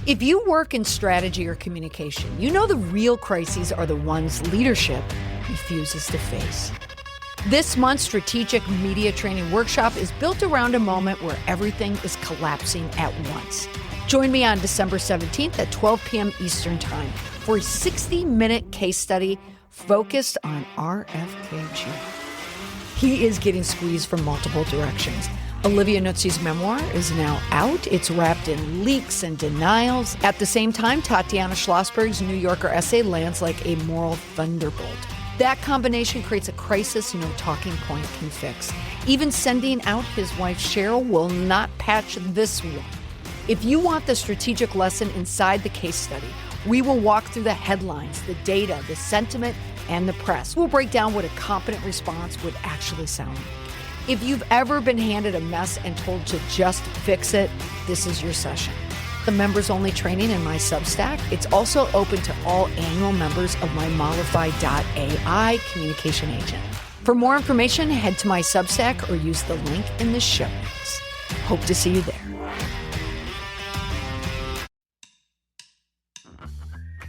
If you work in strategy or communication, you know the real crises are the ones leadership refuses to face. This month's Strategic Media Training Workshop is built around a moment where everything is collapsing at once. Join me on December 17th at 12 p.m. Eastern Time for a 60-minute case study focused on RFK Jr. He is getting squeezed from multiple directions. Olivia Nuzzi's memoir is now out. It's wrapped in leaks and denials. At the same time, Tatiana Schlossberg's New Yorker essay lands like a moral thunderbolt. That combination creates a crisis no talking point can fix. Even sending out his wife Cheryl will not patch this one. If you want the strategic lesson inside the case study, we will walk through the headlines, the data, the sentiment, and the press. We'll break down what a competent response would actually sound like. If you've ever been handed a mess and told to just fix it, this is your session. The members-only training in my Substack. It's also open to all annual members of my Mollify.ai communication agent. For more information, head to my Substack or use the link in the show notes. Hope to see you there.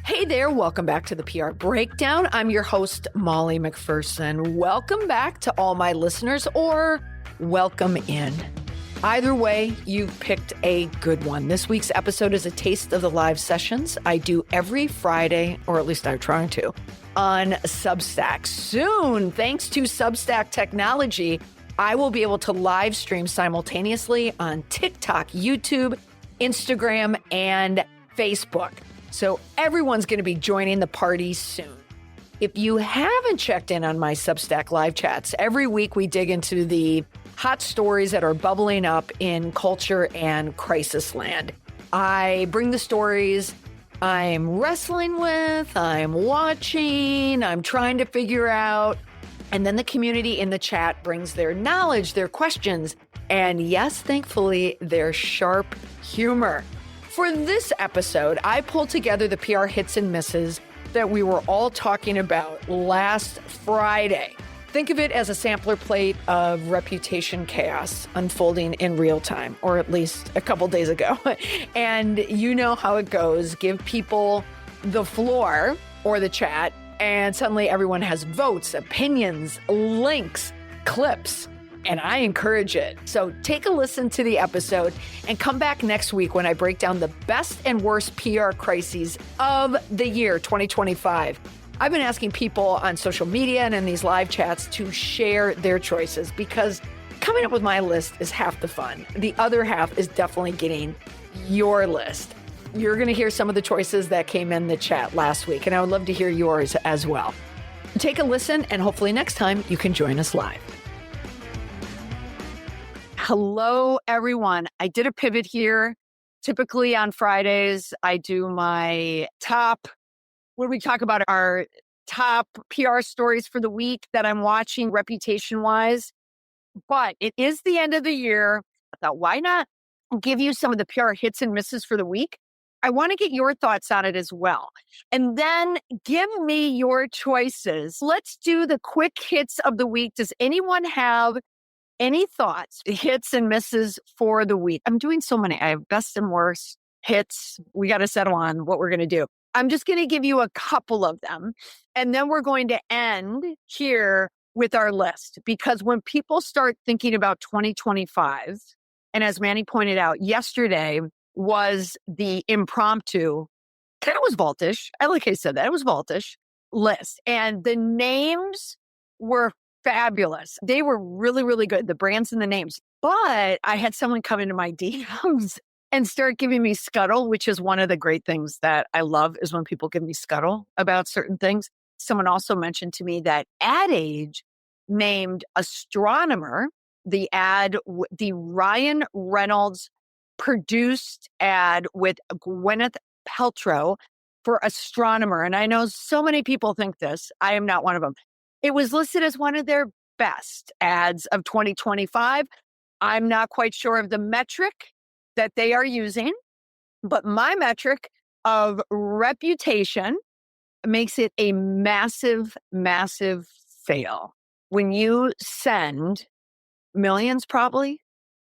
Hey there, welcome back to the PR Breakdown. I'm your host, Molly McPherson. Welcome back to all my listeners, or welcome in. Either way, you've picked a good one. This week's episode is a taste of the live sessions I do every Friday, or at least I'm trying to, on Substack. Soon, thanks to Substack technology, I will be able to live stream simultaneously on TikTok, YouTube, Instagram, and Facebook. So everyone's going to be joining the party soon. If you haven't checked in on my Substack live chats, every week we dig into the hot stories that are bubbling up in culture and crisis land. I bring the stories I'm wrestling with, I'm watching, I'm trying to figure out, and then the community in the chat brings their knowledge, their questions, and yes, thankfully, their sharp humor. For this episode, I pulled together the PR hits and misses that we were all talking about last Friday. Think of it as a sampler plate of reputation chaos unfolding in real time, or at least a couple days ago. And you know how it goes. Give people the floor or the chat, and suddenly everyone has votes, opinions, links, clips. And I encourage it. So take a listen to the episode and come back next week when I break down the best and worst PR crises of the year 2025. I've been asking people on social media and in these live chats to share their choices because coming up with my list is half the fun. The other half is definitely getting your list. You're going to hear some of the choices that came in the chat last week, and I would love to hear yours as well. Take a listen, and hopefully next time you can join us live. Hello, everyone. I did a pivot here. Typically on Fridays, I do my top, when we talk about our top PR stories for the week that I'm watching reputation-wise. But it is the end of the year. I thought, why not give you some of the PR hits and misses for the week? I want to get your thoughts on it as well. And then give me your choices. Let's do the quick hits of the week. Does anyone have any thoughts, hits and misses for the week? I'm doing so many. I have best and worst hits. We got to settle on what we're going to do. I'm just going to give you a couple of them. And then we're going to end here with our list. Because when people start thinking about 2025, and as Manny pointed out, yesterday was the impromptu, and it was Vaultish. I like I said that. It was Vaultish list. And the names were fabulous. They were really, really good, the brands and the names. But I had someone come into my DMs and start giving me scuttle, which is one of the great things that I love is when people give me scuttle about certain things. Someone also mentioned to me that Ad Age named Astronomer, the Ryan Reynolds produced ad with Gwyneth Paltrow for Astronomer. And I know so many people think this. I am not one of them. It was listed as one of their best ads of 2025. I'm not quite sure of the metric that they are using, but my metric of reputation makes it a massive, massive fail. When you send millions, probably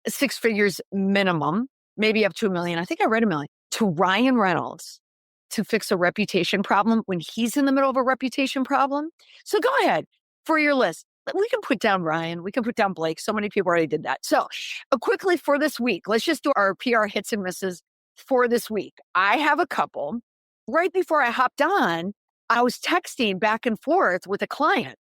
6 figures minimum, maybe up to $1 million. I think I read $1 million. to Ryan Reynolds to fix a reputation problem when he's in the middle of a reputation problem. So go ahead for your list. We can put down Ryan. We can put down Blake. So many people already did that. So quickly for this week, let's just do our PR hits and misses for this week. I have a couple. Right before I hopped on, I was texting back and forth with a client.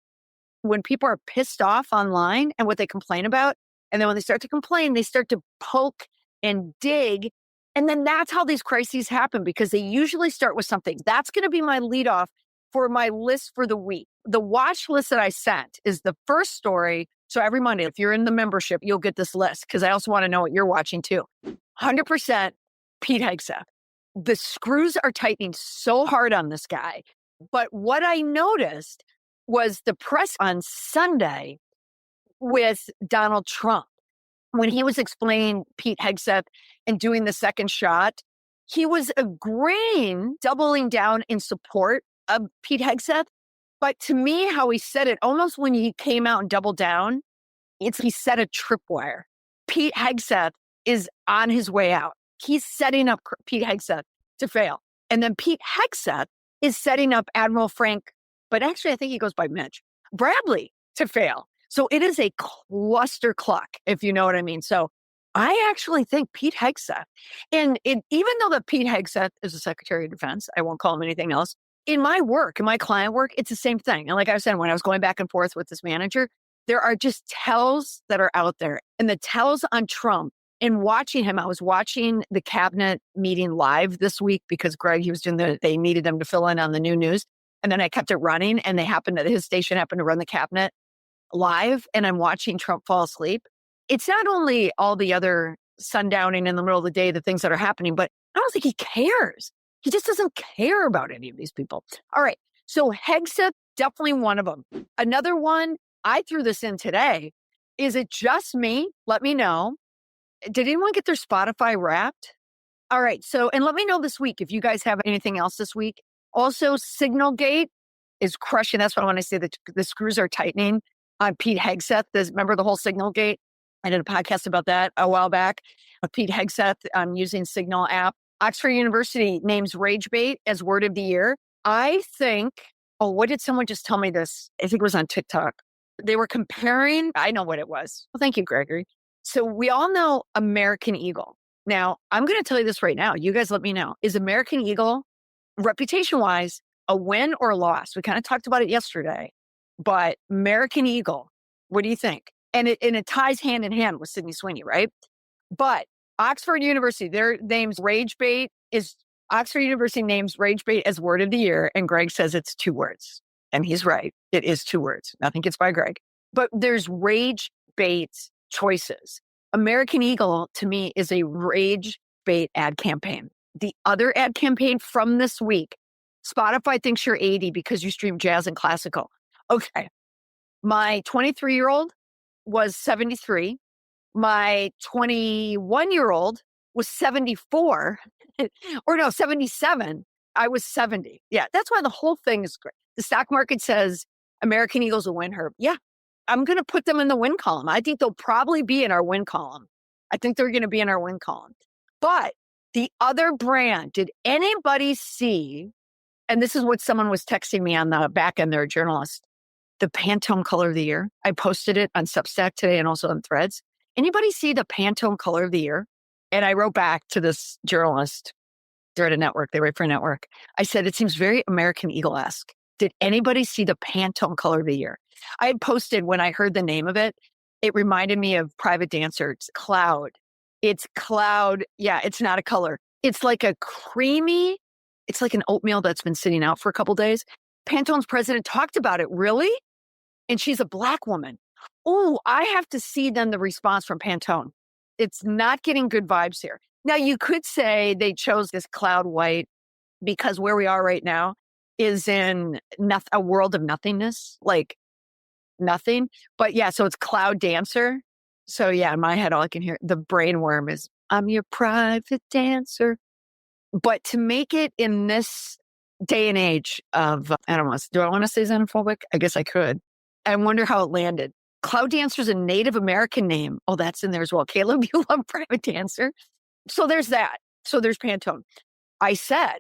When people are pissed off online and what they complain about, and then when they start to complain, they start to poke and dig. And then that's how these crises happen, because they usually start with something. That's going to be my lead off for my list for the week. The watch list that I sent is the first story. So every Monday, if you're in the membership, you'll get this list, because I also want to know what you're watching too. 100% Pete Hegseth. The screws are tightening so hard on this guy. But what I noticed was the press on Sunday with Donald Trump. When he was explaining Pete Hegseth and doing the second shot, he was agreeing, doubling down in support of Pete Hegseth. But to me, how he said it, almost when he came out and doubled down, he set a tripwire. Pete Hegseth is on his way out. He's setting up Pete Hegseth to fail. And then Pete Hegseth is setting up Admiral Frank, but actually I think he goes by Mitch, Bradley, to fail. So it is a cluster cluck, if you know what I mean. So I actually think Pete Hegseth, even though that Pete Hegseth is the Secretary of Defense, I won't call him anything else. In my work, in my client work, it's the same thing. And like I said, when I was going back and forth with this manager, there are just tells that are out there. And the tells on Trump, and watching him, I was watching the cabinet meeting live this week because Greg, he was doing they needed him to fill in on the new news. And then I kept it running, and his station happened to run the cabinet live, and I'm watching Trump fall asleep. It's not only all the other sundowning in the middle of the day, the things that are happening, but I don't think he cares. He just doesn't care about any of these people. All right. So Hegseth, definitely one of them. Another one, I threw this in today. Is it just me? Let me know. Did anyone get their Spotify Wrapped? All right. So, and let me know this week if you guys have anything else this week. Also, Signalgate is crushing. That's what I want to say. The screws are tightening on Pete Hegseth. Remember the whole Signalgate? I did a podcast about that a while back. Pete Hegseth using Signal app. Oxford University names rage bait as word of the year. I think, what did someone just tell me this? I think it was on TikTok. They were comparing, I know what it was. Well, thank you, Gregory. So we all know American Eagle. Now, I'm going to tell you this right now. You guys let me know. Is American Eagle, reputation-wise, a win or a loss? We kind of talked about it yesterday. But American Eagle, what do you think? And it ties hand in hand with Sydney Sweeney, right? But Oxford University, Oxford University names rage bait as word of the year, and Greg says it's 2 words. And he's right. It is 2 words. Nothing gets by Greg. But there's rage bait choices. American Eagle, to me, is a rage bait ad campaign. The other ad campaign from this week, Spotify thinks you're 80 because you stream jazz and classical. Okay. My 23-year-old was 73. My 21-year-old was 74. Or no, 77. I was 70. Yeah, that's why the whole thing is great. The stock market says American Eagles will win, Herb. Yeah, I'm going to put them in the win column. I think they'll probably be in our win column. I think they're going to be in our win column. But the other brand, did anybody see, and this is what someone was texting me on the back end, they're a journalist, the Pantone color of the year? I posted it on Substack today and also on Threads. Anybody see the Pantone color of the year? And I wrote back to this journalist. They're at a network. They write for a network. I said, it seems very American Eagle-esque. Did anybody see the Pantone color of the year? I had posted when I heard the name of it. It reminded me of Private Dancer. It's cloud. It's cloud. Yeah, it's not a color. It's like a creamy, it's like an oatmeal that's been sitting out for a couple days. Pantone's president talked about it. Really? And she's a Black woman. Oh, I have to see then the response from Pantone. It's not getting good vibes here. Now, you could say they chose this cloud white because where we are right now is in a world of nothingness, like nothing. But yeah, so it's Cloud Dancer. So yeah, in my head, all I can hear, the brainworm is, I'm your private dancer. But to make it in this day and age of, I don't know, do I want to say xenophobic? I guess I could. I wonder how it landed. Cloud Dancer is a Native American name. Oh, that's in there as well. Caleb, you love Private Dancer. So there's that. So there's Pantone. I said,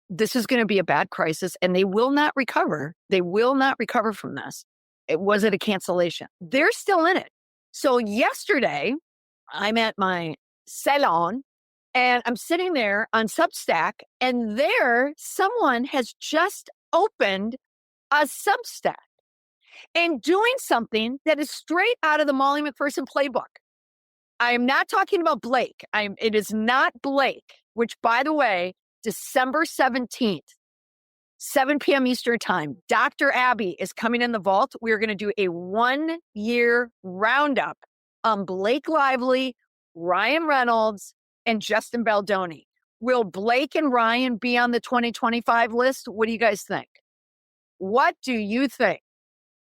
this is going to be a bad crisis and they will not recover. They will not recover from this. It wasn't a cancellation. They're still in it. So yesterday, I'm at my salon and I'm sitting there on Substack, and there someone has just opened a Substack and doing something that is straight out of the Molly McPherson playbook. I am not talking about Blake. It is not Blake, which, by the way, December 17th, 7 p.m. Eastern time, Dr. Abby is coming in the vault. We're going to do a 1-year roundup on Blake Lively, Ryan Reynolds, and Justin Baldoni. Will Blake and Ryan be on the 2025 list? What do you guys think? What do you think?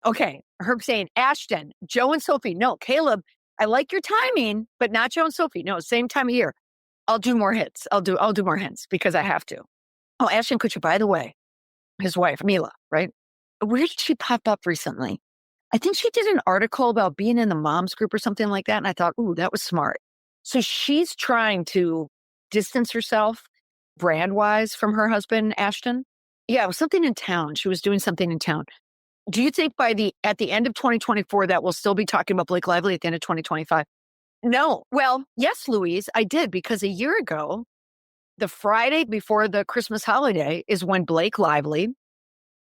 Okay, Herb saying Ashton, Joe and Sophie. No, Caleb, I like your timing, but not Joe and Sophie. No, same time of year. I'll do more hits. I'll do more hints because I have to. Oh, Ashton Kutcher, by the way, his wife, Mila, right? Where did she pop up recently? I think she did an article about being in the moms group or something like that. And I thought, ooh, that was smart. So she's trying to distance herself brand-wise from her husband, Ashton. Yeah, it was something in town. She was doing something in town. Do you think at the end of 2024 that we'll still be talking about Blake Lively at the end of 2025? No. Well, yes, Louise, I did, because a year ago, the Friday before the Christmas holiday is when Blake Lively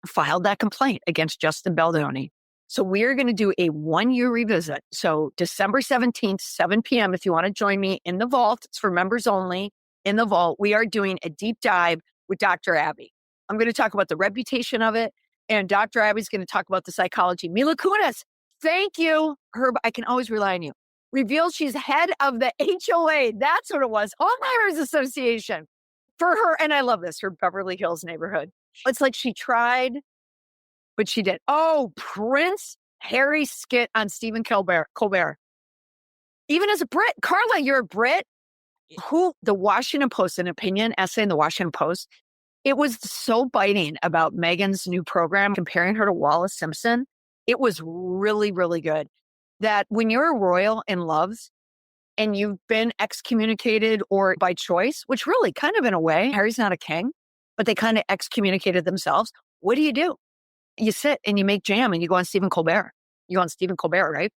filed that complaint against Justin Baldoni. So we're going to do a 1-year revisit. So December 17th, 7 p.m. If you want to join me in the vault, it's for members only. In the vault, we are doing a deep dive with Dr. Abby. I'm going to talk about the reputation of it. And Dr. Abby's going to talk about the psychology. Mila Kunis, thank you. Herb, I can always rely on you. Reveals she's head of the HOA. That's what it was. Alzheimer's Association. For her, and I love this, her Beverly Hills neighborhood. It's like she tried, but she did. Oh, Prince Harry skit on Stephen Colbert. Even as a Brit, Carla, you're a Brit. The Washington Post, an opinion essay in the Washington Post, it was so biting about Meghan's new program, comparing her to Wallace Simpson. It was really, really good. That when you're a royal in loves and you've been excommunicated or by choice, which really kind of in a way, Harry's not a king, but they kind of excommunicated themselves. What do? You sit and you make jam and you go on Stephen Colbert. You go on Stephen Colbert, right?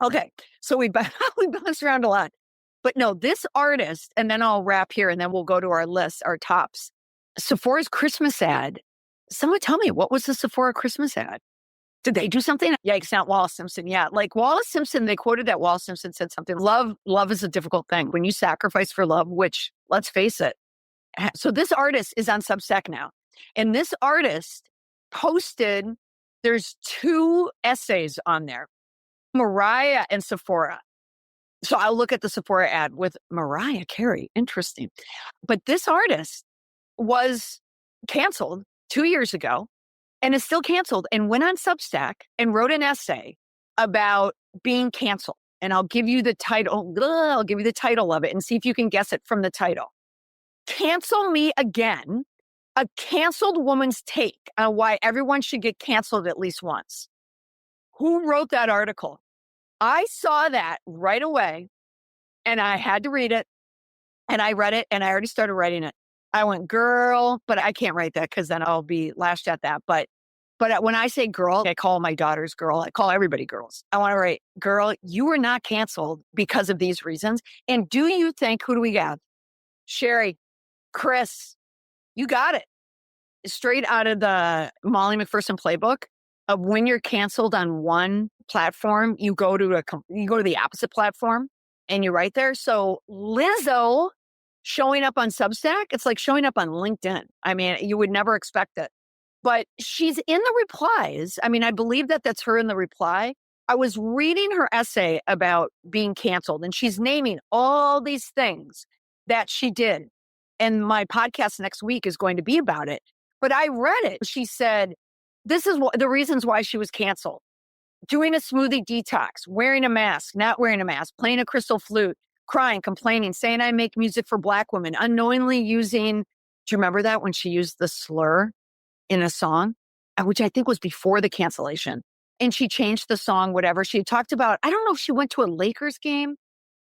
Okay. So we bounced around a lot. But no, this artist, and then I'll wrap here and then we'll go to our list, our tops. Sephora's Christmas ad. Someone tell me, what was the Sephora Christmas ad? Did they do something? Yikes, not Wallace Simpson. Yeah, like Wallace Simpson, they quoted that Wallace Simpson said something. Love is a difficult thing. When you sacrifice for love, which, let's face it. So this artist is on Substack now. And this artist posted, there's 2 essays on there. Mariah and Sephora. So I'll look at the Sephora ad with Mariah Carey. Interesting. But this artist was canceled 2 years ago and is still canceled and went on Substack and wrote an essay about being canceled. And I'll give you the title. I'll give you the title of it and see if you can guess it from the title. Cancel Me Again, a canceled woman's take on why everyone should get canceled at least once. Who wrote that article? I saw that right away and I had to read it and I read it and I already started writing it. I went, girl, but I can't write that because then I'll be lashed at that. But when I say girl, I call my daughters girl. I call everybody girls. I want to write, girl, you were not canceled because of these reasons. And do you think, who do we have? Sherry, Chris, you got it. Straight out of the Molly McPherson playbook of when you're canceled on one platform, you go to the opposite platform and you're right there. So Lizzo showing up on Substack, it's like showing up on LinkedIn. I mean, you would never expect it. But she's in the replies. I mean, I believe that that's her in the reply. I was reading her essay about being canceled, and she's naming all these things that she did. And my podcast next week is going to be about it. But I read it. She said, this is the reasons why she was canceled. Doing a smoothie detox, wearing a mask, not wearing a mask, playing a crystal flute, crying, complaining, saying I make music for Black women, unknowingly using, do you remember that when she used the slur in a song, which I think was before the cancellation. And she changed the song, whatever. She had talked about, I don't know if she went to a Lakers game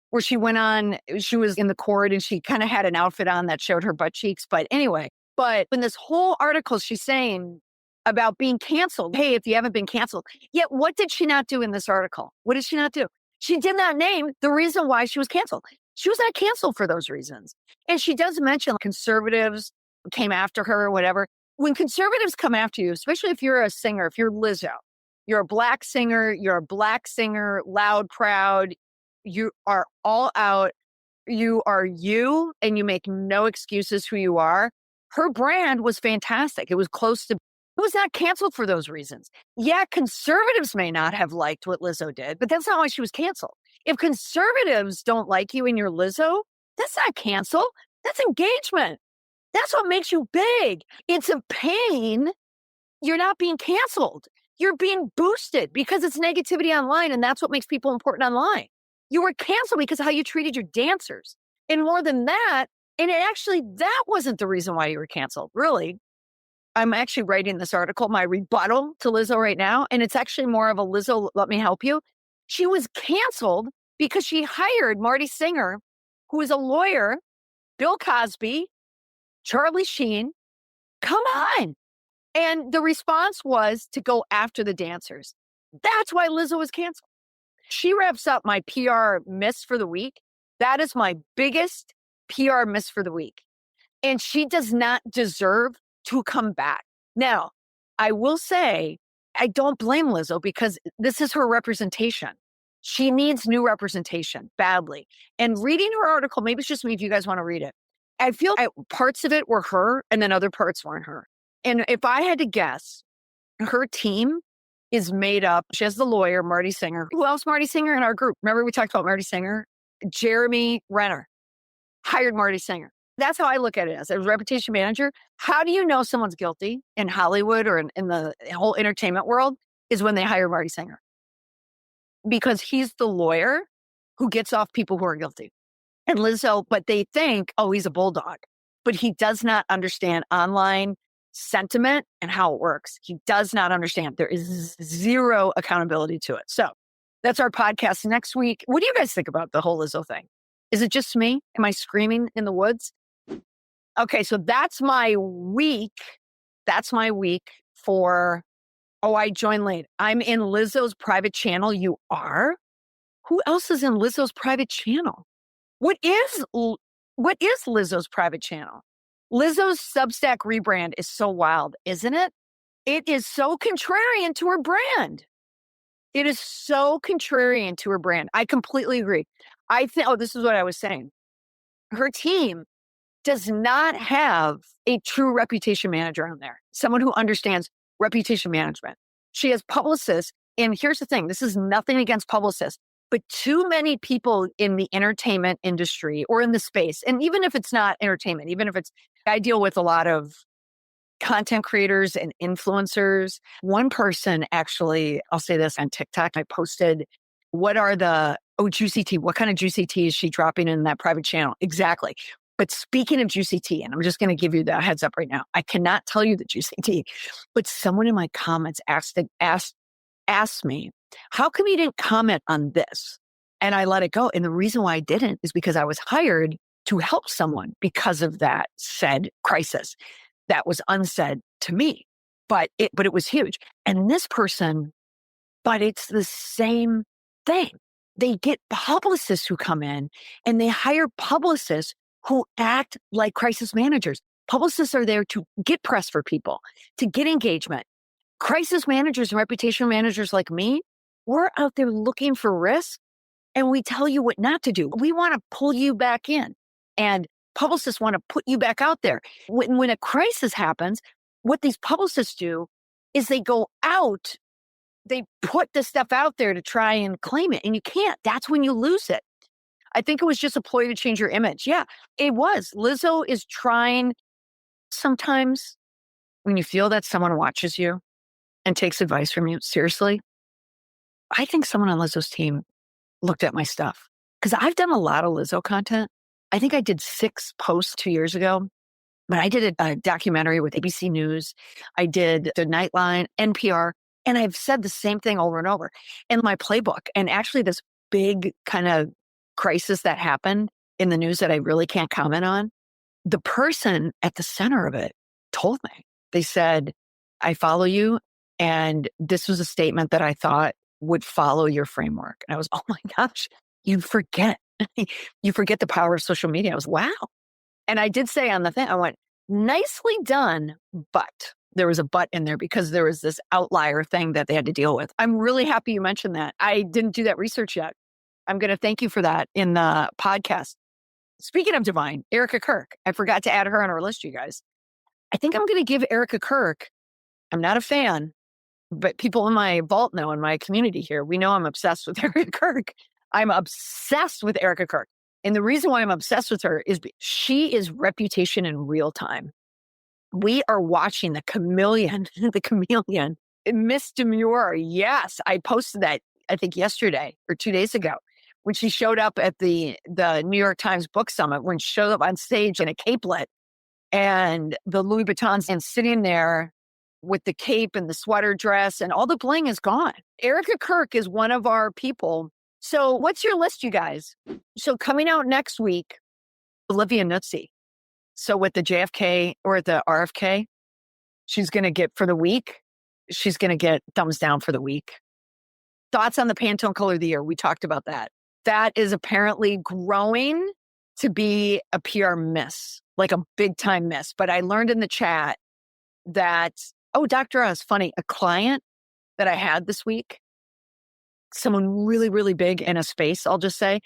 where she was in the court and she kind of had an outfit on that showed her butt cheeks. But anyway, but in this whole article, she's saying about being canceled. Hey, if you haven't been canceled. Yet what did she not do in this article? What did she not do? She did not name the reason why she was canceled. She was not canceled for those reasons. And she does mention conservatives came after her or whatever. When conservatives come after you, especially if you're a singer, if you're Lizzo, you're a black singer, loud, proud, you are all out, you are you, and you make no excuses who you are. Her brand was fantastic. It was not canceled for those reasons. Yeah, conservatives may not have liked what Lizzo did, but that's not why she was canceled. If conservatives don't like you and you're Lizzo, that's not cancel. That's engagement. That's what makes you big. It's a pain. You're not being canceled. You're being boosted because it's negativity online, and that's what makes people important online. You were canceled because of how you treated your dancers. And more than that, that wasn't the reason why you were canceled, really. I'm actually writing this article, my rebuttal to Lizzo right now, and it's actually more of a Lizzo, let me help you. She was canceled because she hired Marty Singer, who is a lawyer, Bill Cosby, Charlie Sheen. Come on. And the response was to go after the dancers. That's why Lizzo was canceled. She wraps up my PR miss for the week. That is my biggest PR miss for the week. And she does not deserve to come back. Now, I will say, I don't blame Lizzo because this is her representation. She needs new representation badly. And reading her article, maybe it's just me if you guys want to read it. I feel parts of it were her and then other parts weren't her. And if I had to guess, her team is made up. She has the lawyer, Marty Singer. Who else Marty Singer in our group? Remember we talked about Marty Singer? Jeremy Renner hired Marty Singer. That's how I look at it as a reputation manager. How do you know someone's guilty in Hollywood or in the whole entertainment world is when they hire Marty Singer. Because he's the lawyer who gets off people who are guilty. And Lizzo, but they think, oh, he's a bulldog. But he does not understand online sentiment and how it works. He does not understand. There is zero accountability to it. So that's our podcast next week. What do you guys think about the whole Lizzo thing? Is it just me? Am I screaming in the woods? Okay, so that's my week. That's my week for, I joined late. I'm in Lizzo's private channel. You are? Who else is in Lizzo's private channel? What is Lizzo's private channel? Lizzo's Substack rebrand is so wild, isn't it? It is so contrarian to her brand. It is so contrarian to her brand. I completely agree. I think, this is what I was saying. Her team does not have a true reputation manager on there, someone who understands reputation management. She has publicists. And here's the thing. This is nothing against publicists, but too many people in the entertainment industry or in the space, and even if it's not entertainment, I deal with a lot of content creators and influencers. One person actually, I'll say this on TikTok, I posted, juicy tea. What kind of juicy tea is she dropping in that private channel? Exactly. But speaking of juicy tea, and I'm just going to give you the heads up right now, I cannot tell you the juicy tea, but someone in my comments asked me, how come you didn't comment on this? And I let it go. And the reason why I didn't is because I was hired to help someone because of that said crisis that was unsaid to me, but it was huge. And this person, but it's the same thing. They get publicists who come in and they hire publicists who act like crisis managers. Publicists are there to get press for people, to get engagement. Crisis managers and reputation managers like me, we're out there looking for risk and we tell you what not to do. We want to pull you back in, and publicists want to put you back out there. When a crisis happens, what these publicists do is they go out, they put the stuff out there to try and claim it, and you can't. That's when you lose it. I think it was just a ploy to change your image. Yeah, it was. Lizzo is trying. Sometimes when you feel that someone watches you and takes advice from you, seriously, I think someone on Lizzo's team looked at my stuff because I've done a lot of Lizzo content. I think I did 6 posts 2 years ago, but I did a documentary with ABC News. I did the Nightline, NPR, and I've said the same thing over and over in my playbook. And actually this big kind of crisis that happened in the news that I really can't comment on, the person at the center of it told me. They said, I follow you, and this was a statement that I thought would follow your framework. And I was, oh my gosh, you forget. You forget the power of social media. I was, wow. And I did say on the thing, I went, nicely done, but there was a but in there because there was this outlier thing that they had to deal with. I'm really happy you mentioned that. I didn't do that research yet. I'm going to thank you for that in the podcast. Speaking of divine, Erica Kirk, I forgot to add her on our list, you guys. I think I'm going to give Erica Kirk, I'm not a fan, but people in my vault know, in my community here, we know I'm obsessed with Erica Kirk. I'm obsessed with Erica Kirk. And the reason why I'm obsessed with her is she is reputation in real time. We are watching the chameleon, Miss Demure. Yes, I posted that, I think yesterday or 2 days ago, when she showed up at the New York Times Book Summit, when she showed up on stage in a capelet and the Louis Vuittons, and sitting there with the cape and the sweater dress, and all the bling is gone. Erica Kirk is one of our people. So what's your list, you guys? So coming out next week, Olivia Nuzzi. So with the JFK or the RFK, she's going to get for the week. She's going to get thumbs down for the week. Thoughts on the Pantone color of the year? We talked about that. That is apparently growing to be a PR miss, like a big time miss. But I learned in the chat that, Dr. Oz, funny, a client that I had this week, someone really, really big in a space, I'll just say,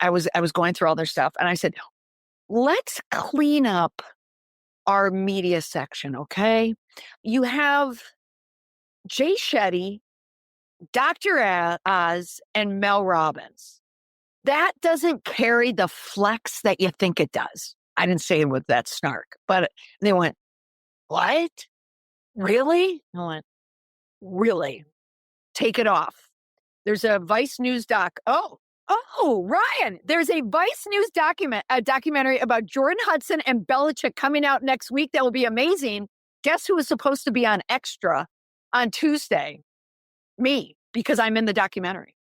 I was going through all their stuff. And I said, let's clean up our media section, okay? You have Jay Shetty, Dr. Oz, and Mel Robbins. That doesn't carry the flex that you think it does. I didn't say it with that snark, but they went, what? Really? I went, really? Take it off. There's a Vice News doc. Ryan, there's a Vice News documentary about Jordan Hudson and Belichick coming out next week. That will be amazing. Guess who was supposed to be on Extra on Tuesday? Me, because I'm in the documentary.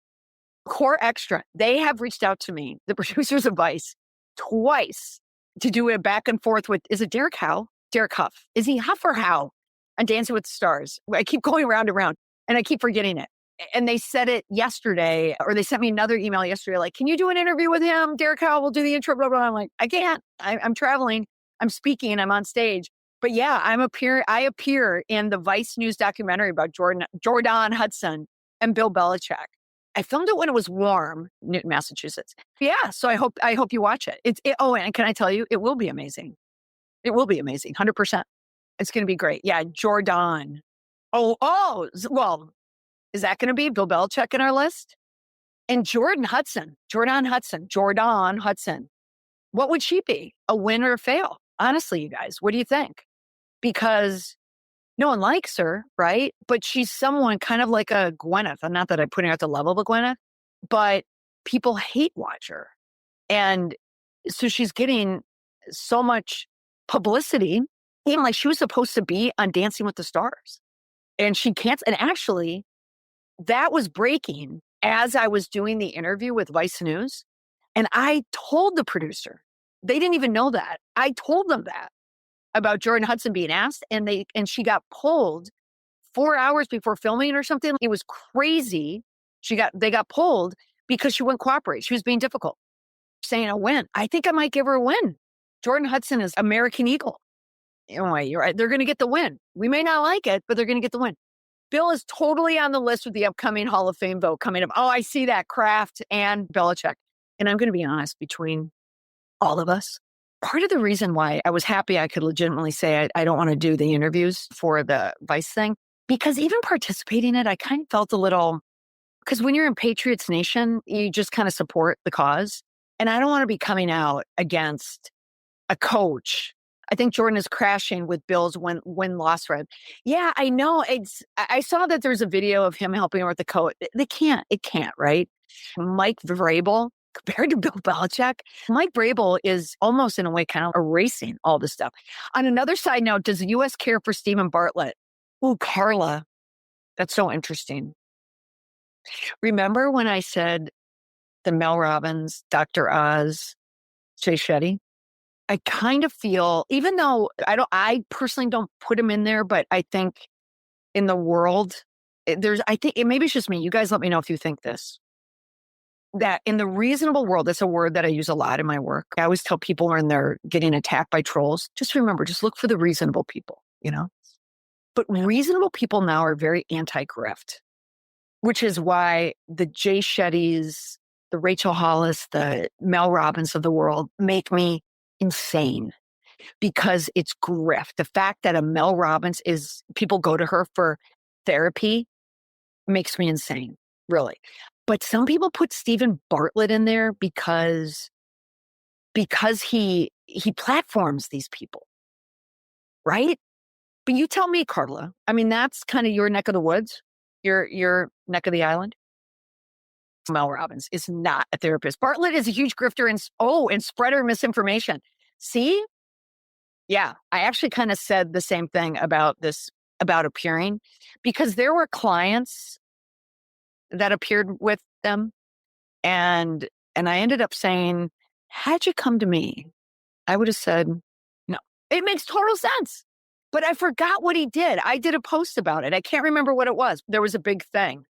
Core Extra. They have reached out to me, the producers of Vice, twice to do a back and forth with, is it Derek Howe? Derek Huff. Is he Huff or Howe on Dancing with the Stars? I keep going round and round and I keep forgetting it. And they said it yesterday, or they sent me another email yesterday, like, can you do an interview with him? Derek Howe will do the intro, blah, blah. I'm like, I can't. I'm traveling. I'm speaking. I'm on stage. But yeah, I appear in the Vice News documentary about Jordan Hudson and Bill Belichick. I filmed it when it was warm, Newton, Massachusetts. Yeah, so I hope you watch it. And can I tell you, it will be amazing. It will be amazing, 100%. It's going to be great. Yeah, Jordan. Well, is that going to be Bill Belichick in our list? And Jordan Hudson. What would she be? A win or a fail? Honestly, you guys, what do you think? Because no one likes her, right? But she's someone kind of like a Gwyneth. And not that I'm putting her at the level of a Gwyneth, but people hate watch her. And so she's getting so much publicity, even like she was supposed to be on Dancing with the Stars. And she can't. And actually, that was breaking as I was doing the interview with Vice News. And I told the producer, they didn't even know that. I told them that about Jordan Hudson being asked, and she got pulled 4 hours before filming or something. It was crazy. They got pulled because she wouldn't cooperate. She was being difficult, saying a win. I think I might give her a win. Jordan Hudson is American Eagle. Anyway, you're right. They're going to get the win. We may not like it, but they're going to get the win. Bill is totally on the list with the upcoming Hall of Fame vote coming up. I see that, Kraft and Belichick. And I'm going to be honest, between all of us, part of the reason why I was happy I could legitimately say I don't want to do the interviews for the Vice thing, because even participating in it, I kind of felt a little, because when you're in Patriots Nation, you just kind of support the cause. And I don't want to be coming out against a coach. I think Jordan is crashing with Bill's win-loss record. Yeah, I know. I saw that there's a video of him helping her with the coach. It can't, right? Mike Vrabel, compared to Bill Belichick, Mike Vrabel is almost in a way kind of erasing all this stuff. On another side note, does the U.S. care for Stephen Bartlett? Ooh, Carla. That's so interesting. Remember when I said than Mel Robbins, Dr. Oz, Jay Shetty. I kind of feel, even though I personally don't put him in there, but I think in the world, I think maybe it's just me. You guys let me know if you think this. That in the reasonable world, that's a word that I use a lot in my work. I always tell people when they're getting attacked by trolls, just remember, just look for the reasonable people, But reasonable people now are very anti-grift, which is why the Jay Shettys, the Rachel Hollis, the Mel Robbins of the world make me insane because it's grift. The fact that a Mel Robbins people go to her for therapy makes me insane, really. But some people put Stephen Bartlett in there because he platforms these people, right? But you tell me, Carla. I mean, that's kind of your neck of the woods, your neck of the island. Mel Robbins is not a therapist. Bartlett is a huge grifter and spreader of misinformation. See? Yeah, I actually kind of said the same thing about appearing, because there were clients that appeared with them, and I ended up saying, had you come to me, I would have said, no. It makes total sense. But I forgot what he did. I did a post about it. I can't remember what it was. There was a big thing.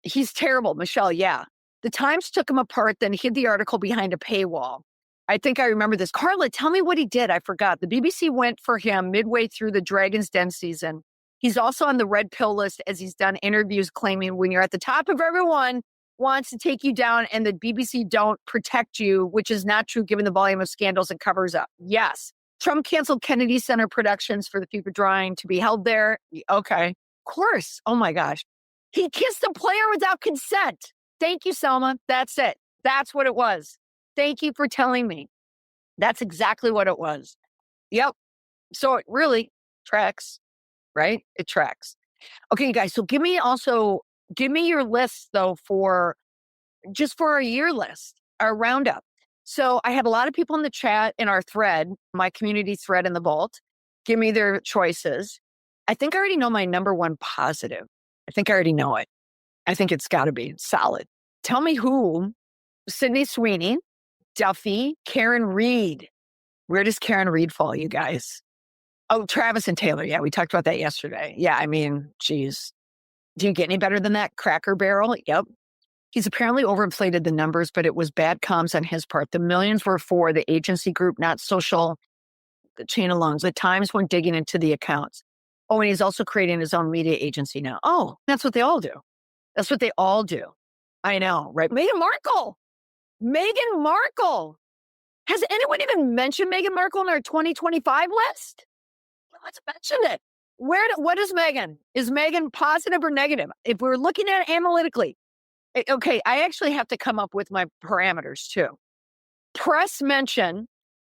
He's terrible, Michelle. Yeah. The Times took him apart, then hid the article behind a paywall. I think I remember this. Carla, tell me what he did. I forgot. The BBC went for him midway through the Dragon's Den season. He's also on the red pill list, as he's done interviews claiming when you're at the top of everyone wants to take you down and the BBC don't protect you, which is not true given the volume of scandals it covers up. Yes. Trump canceled Kennedy Center productions for the FIFA drawing to be held there. Okay. Of course. Oh my gosh. He kissed a player without consent. Thank you, Selma. That's it. That's what it was. Thank you for telling me. That's exactly what it was. Yep. So it really tracks, right? It tracks. Okay, you guys. So give me your list though for our year list, our roundup. So I have a lot of people in the chat in our thread, my community thread in the vault. Give me their choices. I think I already know my number one positive. I think I already know it. I think it's got to be solid. Tell me who. Sydney Sweeney, Duffy, Karen Reed. Where does Karen Reed fall, you guys? Oh, Travis and Taylor. Yeah, we talked about that yesterday. Yeah, I mean, geez. Do you get any better than that? Cracker Barrel? Yep. He's apparently overinflated the numbers, but it was bad comms on his part. The millions were for the agency group, not social, the chain of loans. The Times weren't digging into the accounts. Oh, and he's also creating his own media agency now. Oh, that's what they all do. That's what they all do. I know, right? Meghan Markle. Meghan Markle. Has anyone even mentioned Meghan Markle in our 2025 list? Let's mention it. What is Meghan? Is Meghan positive or negative? If we're looking at it analytically, okay, I actually have to come up with my parameters too. Press mention,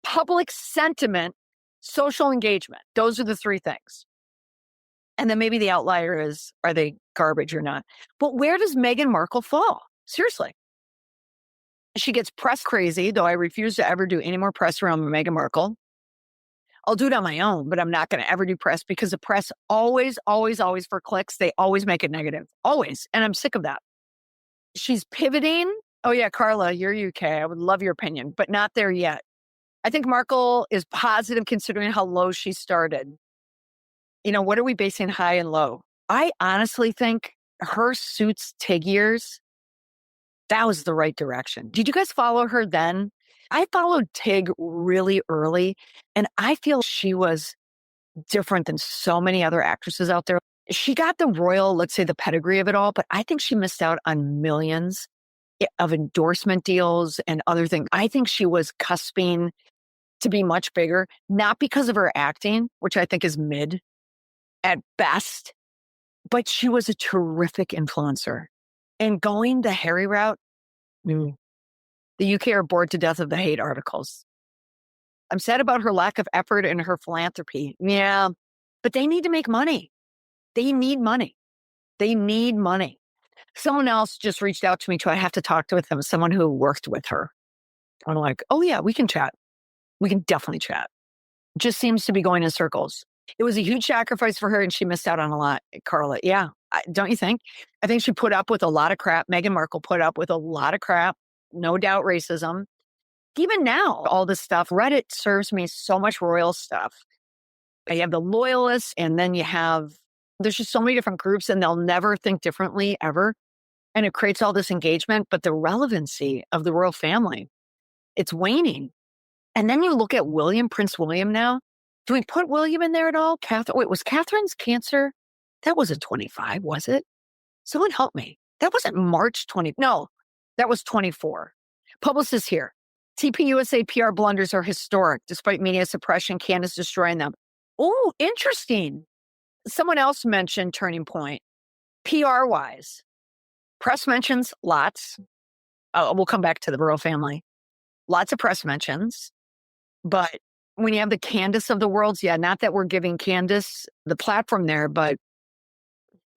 public sentiment, social engagement. Those are the three things. And then maybe the outlier is, are they garbage or not? But where does Meghan Markle fall? Seriously. She gets press crazy, though I refuse to ever do any more press around Meghan Markle. I'll do it on my own, but I'm not going to ever do press because the press always for clicks, they always make it negative. Always. And I'm sick of that. She's pivoting. Oh yeah, Carla, you're UK. I would love your opinion, but not there yet. I think Markle is positive considering how low she started. What are we basing high and low? I honestly think her Suits Tig years, that was the right direction. Did you guys follow her then? I followed Tig really early, and I feel she was different than so many other actresses out there. She got the royal, let's say the pedigree of it all, but I think she missed out on millions of endorsement deals and other things. I think she was cusping to be much bigger, not because of her acting, which I think is mid at best, but she was a terrific influencer. And going the Harry route, the UK are bored to death of the hate articles. I'm sad about her lack of effort and her philanthropy. Yeah, but they need to make money. They need money. Someone else just reached out to me too. I have to talk with them, someone who worked with her. I'm like, oh yeah, we can chat. We can definitely chat. Just seems to be going in circles. It was a huge sacrifice for her and she missed out on a lot, Carla. Yeah, don't you think? I think she put up with a lot of crap. Meghan Markle put up with a lot of crap. no doubt racism. Even now, all this stuff, Reddit serves me so much royal stuff. You have the loyalists, and then there's just so many different groups, and they'll never think differently ever. And it creates all this engagement, but the relevancy of the royal family, it's waning. And then you look at Prince William now. Do we put William in there at all? Was Catherine's cancer? That wasn't 25, was it? Someone help me. That wasn't March 20. No, that was 24. Publicists here. TPUSA PR blunders are historic, despite media suppression. Candace destroying them. Oh, interesting. Someone else mentioned Turning Point. PR-wise, press mentions, lots. We'll come back to the royal family. Lots of press mentions. But when you have the Candace of the worlds, not that we're giving Candace the platform there, but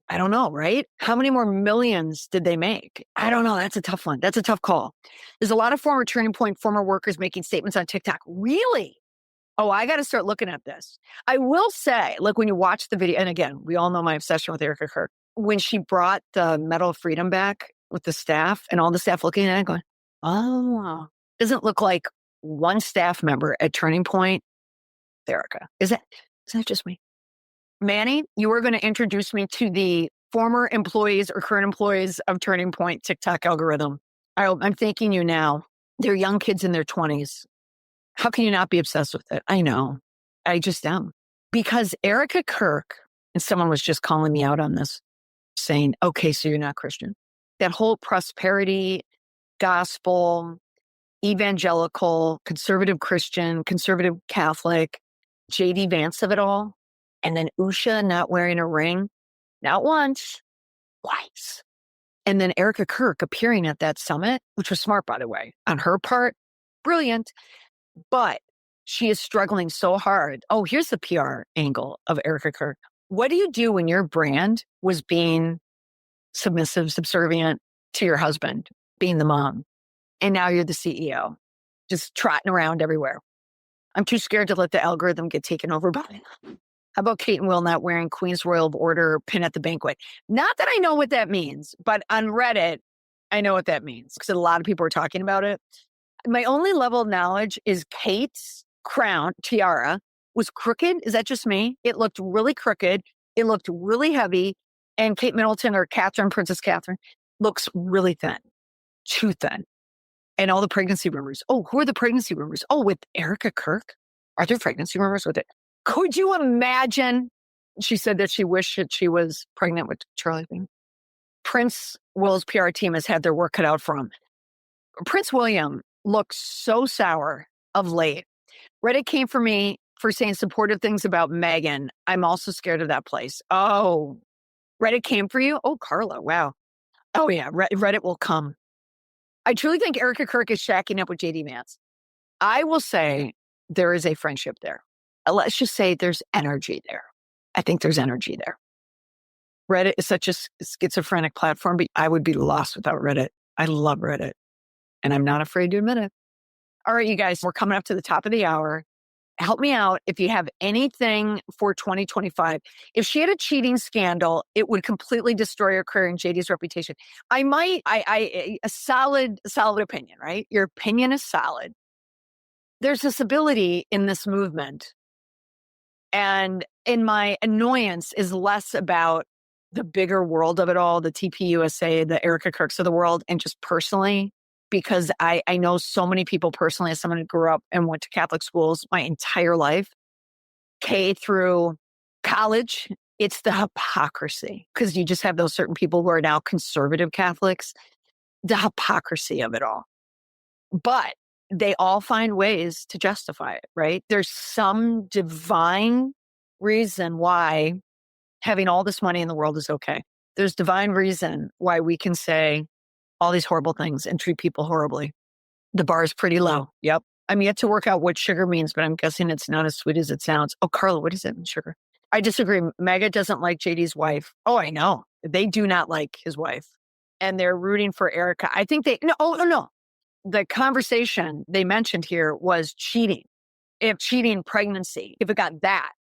I don't know, right? How many more millions did they make? I don't know. That's a tough one. That's a tough call. There's a lot of former Turning Point, former workers making statements on TikTok. Really? Oh, I got to start looking at this. I will say, look, when you watch the video, and again, we all know my obsession with Erica Kirk. When she brought the Medal of Freedom back with the staff and all the staff looking at it going, oh, wow. Doesn't look like one staff member at Turning Point, Erica. Is that just me? Manny, you were going to introduce me to the former employees or current employees of Turning Point TikTok algorithm. I'm thanking you now. They're young kids in their 20s. How can you not be obsessed with it? I know. I just am. Because Erica Kirk, and someone was just calling me out on this, saying, okay, so you're not Christian. That whole prosperity, gospel, evangelical, conservative Christian, conservative Catholic, JD Vance of it all. And then Usha not wearing a ring, not once, twice. And then Erica Kirk appearing at that summit, which was smart, by the way, on her part, brilliant. But she is struggling so hard. Oh, here's the PR angle of Erica Kirk. What do you do when your brand was being submissive, subservient to your husband, being the mom, and now you're the CEO, just trotting around everywhere? I'm too scared to let the algorithm get taken over by it. How about Kate and Will not wearing Queen's Royal Order pin at the banquet? Not that I know what that means, but on Reddit, I know what that means because a lot of people are talking about it. My only level of knowledge is Kate's crown, tiara, was crooked. Is that just me? It looked really crooked. It looked really heavy. And Kate Middleton or Princess Catherine, looks really thin, too thin. And all the pregnancy rumors. Oh, who are the pregnancy rumors? Oh, with Erica Kirk? Are there pregnancy rumors with it? Could you imagine? She said that she wished that she was pregnant with Charlie Bing. Prince Will's PR team has had their work cut out for him. Prince William looks so sour of late. Reddit came for me for saying supportive things about Meghan. I'm also scared of that place. Oh, Reddit came for you? Oh, Carla, wow. Oh, yeah, Reddit will come. I truly think Erica Kirk is shacking up with JD Vance. I will say there is a friendship there. Let's just say there's energy there. I think there's energy there. Reddit is such a schizophrenic platform, but I would be lost without Reddit. I love Reddit, and I'm not afraid to admit it. All right, you guys, we're coming up to the top of the hour. Help me out if you have anything for 2025. If she had a cheating scandal, it would completely destroy her career and JD's reputation. A solid opinion, right? Your opinion is solid. There's this ability in this movement. And in my annoyance is less about the bigger world of it all, the TPUSA, the Erica Kirks of the world, and just personally, because I know so many people personally as someone who grew up and went to Catholic schools my entire life, K through college. It's the hypocrisy because you just have those certain people who are now conservative Catholics, the hypocrisy of it all. But they all find ways to justify it, right? There's some divine reason why having all this money in the world is okay. There's divine reason why we can say all these horrible things and treat people horribly. The bar is pretty low. Yep. I'm yet to work out what sugar means, but I'm guessing it's not as sweet as it sounds. Oh, Carla, what does it mean, sugar? I disagree. Mega doesn't like JD's wife. Oh, I know. They do not like his wife. And they're rooting for Erica. I think no. The conversation they mentioned here was cheating. If cheating pregnancy, if it got that.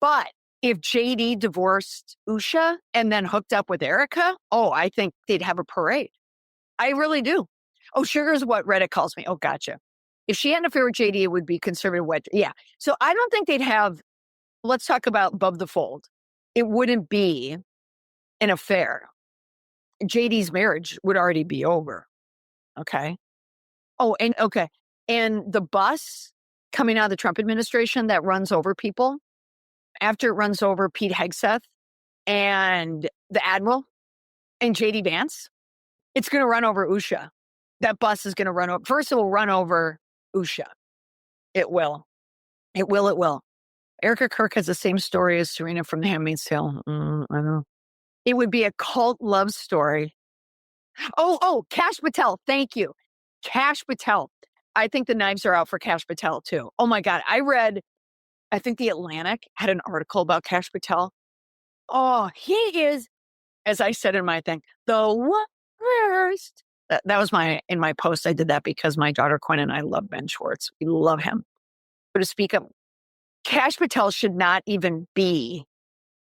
But if JD divorced Usha and then hooked up with Erica, oh, I think they'd have a parade. I really do. Oh, sugar is what Reddit calls me. Oh, gotcha. If she had an affair with JD, it would be conservative wet. Yeah. So I don't think they'd have, let's talk about above the fold. It wouldn't be an affair. JD's marriage would already be over. Okay. Oh, and okay. And the bus coming out of the Trump administration that runs over people, after it runs over Pete Hegseth and the Admiral and JD Vance, it's going to run over Usha. That bus is going to run over. First, it will run over Usha. It will. It will. It will. Erica Kirk has the same story as Serena from The Handmaid's Tale. I know. It would be a cult love story. Oh, Kash Patel. Thank you. Kash Patel. I think the knives are out for Kash Patel too. Oh my God. I think The Atlantic had an article about Kash Patel. Oh, he is, as I said in my thing, the worst. That was in my post. I did that because my daughter Quinn and I love Ben Schwartz. We love him. But to speak up, Kash Patel should not even be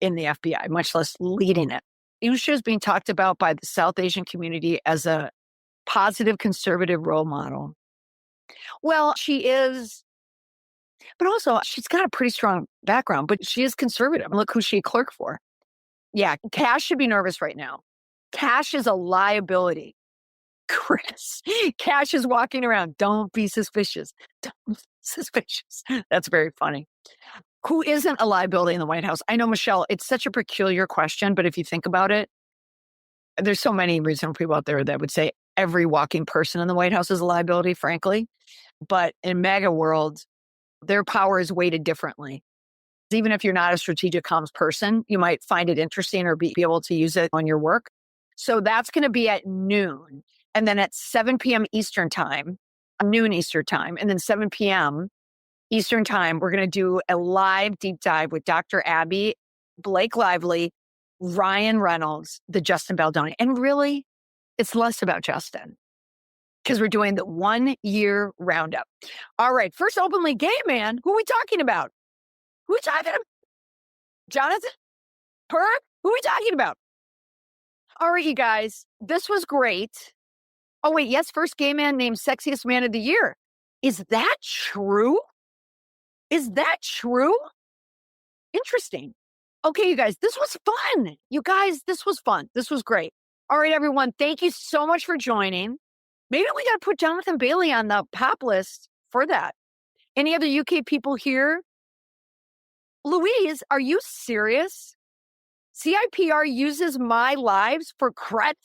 in the FBI, much less leading it. Usha is being talked about by the South Asian community as a positive conservative role model. Well, she is, but also she's got a pretty strong background, but she is conservative. Look who she clerked for. Yeah, Kash should be nervous right now. Kash is a liability. Chris, Kash is walking around. Don't be suspicious. Don't be suspicious. That's very funny. Who isn't a liability in the White House? I know, Michelle, it's such a peculiar question, but if you think about it, there's so many reasonable people out there that would say every walking person in the White House is a liability, frankly. But in MAGA world, their power is weighted differently. Even if you're not a strategic comms person, you might find it interesting or be able to use it on your work. So that's going to be at noon. And then at 7 p.m. Eastern time, noon Eastern time, and then 7 p.m. Eastern time, we're going to do a live deep dive with Dr. Abby, Blake Lively, Ryan Reynolds, the Justin Baldoni. And really, it's less about Justin because we're doing the 1 year roundup. All right. First openly gay man. Who are we talking about? Who are we talking about? Jonathan? Her? Who are we talking about? All right, you guys. This was great. Oh, wait. Yes. First gay man named Sexiest Man of the Year. Is that true? Is that true? Interesting. Okay, you guys, this was fun. You guys, this was fun. This was great. All right, everyone. Thank you so much for joining. Maybe we got to put Jonathan Bailey on the pop list for that. Any other UK people here? Louise, are you serious? CIPR uses my lives for credit?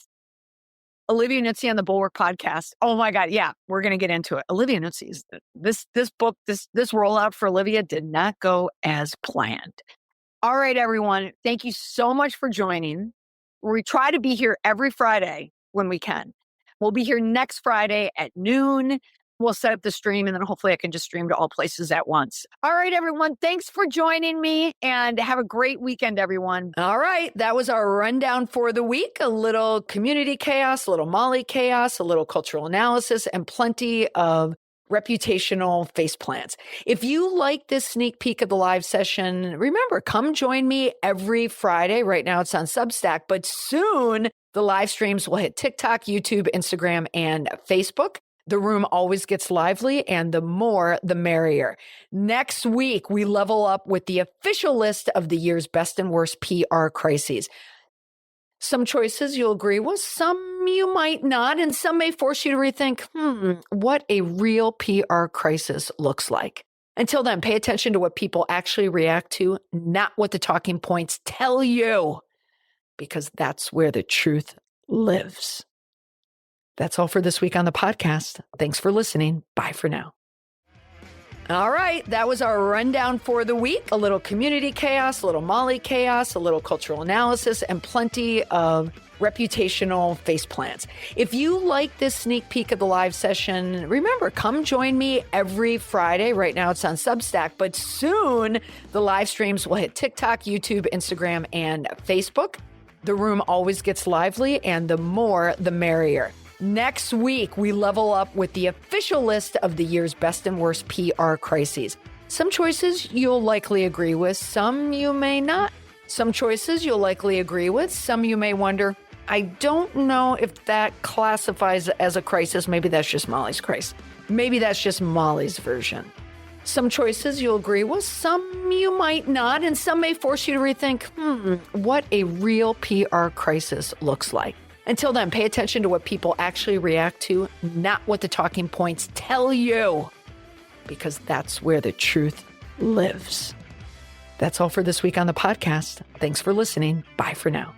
Olivia Nuzzi on the Bulwark podcast. Oh my God. Yeah, we're going to get into it. Olivia Nuzzi's this book, this rollout for Olivia did not go as planned. All right, everyone. Thank you so much for joining. We try to be here every Friday when we can. We'll be here next Friday at noon. We'll set up the stream and then hopefully I can just stream to all places at once. All right, everyone. Thanks for joining me and have a great weekend, everyone. All right. That was our rundown for the week. A little community chaos, a little Molly chaos, a little cultural analysis, and plenty of reputational face plants. If you like this sneak peek of the live session, remember, come join me every Friday. Right now it's on Substack, but soon the live streams will hit TikTok, YouTube, Instagram, and Facebook. The room always gets lively, and the more, the merrier. Next week, we level up with the official list of the year's best and worst PR crises. Some choices you'll agree with, some you might not, and some may force you to rethink, what a real PR crisis looks like. Until then, pay attention to what people actually react to, not what the talking points tell you, because that's where the truth lives. That's all for this week on the podcast. Thanks for listening. Bye for now. All right. That was our rundown for the week. A little community chaos, a little Molly chaos, a little cultural analysis, and plenty of reputational face plants. If you like this sneak peek of the live session, remember, come join me every Friday. Right now it's on Substack, but soon the live streams will hit TikTok, YouTube, Instagram, and Facebook. The room always gets lively, and the more, the merrier. Next week, we level up with the official list of the year's best and worst PR crises. Some choices you'll likely agree with, some you may not. Some choices you'll likely agree with, some you may wonder, I don't know if that classifies as a crisis. Maybe that's just Molly's crisis. Maybe that's just Molly's version. Some choices you'll agree with, some you might not, and some may force you to rethink, what a real PR crisis looks like. Until then, pay attention to what people actually react to, not what the talking points tell you, because that's where the truth lives. That's all for this week on the podcast. Thanks for listening. Bye for now.